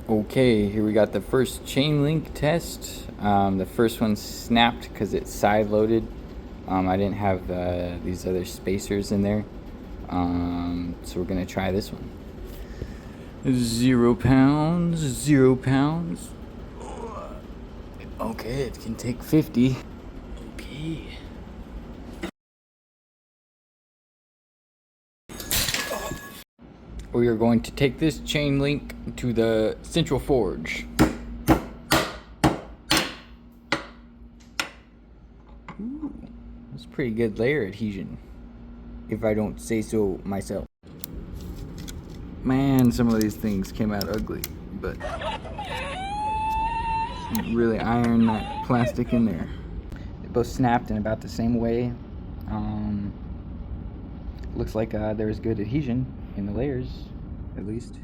Okay, here we got the first chain link test. The first one snapped because it's side loaded. I didn't have these other spacers in there. So we're gonna try this one. 0 pounds, 0 pounds. Okay, it can take 50. Okay. We are going to take this chain link to the central forge. Ooh, that's pretty good layer adhesion, if I don't say so myself. Man, some of these things came out ugly, but really iron that plastic in there. They both snapped in about the same way. Looks like there was good adhesion in the layers, at least.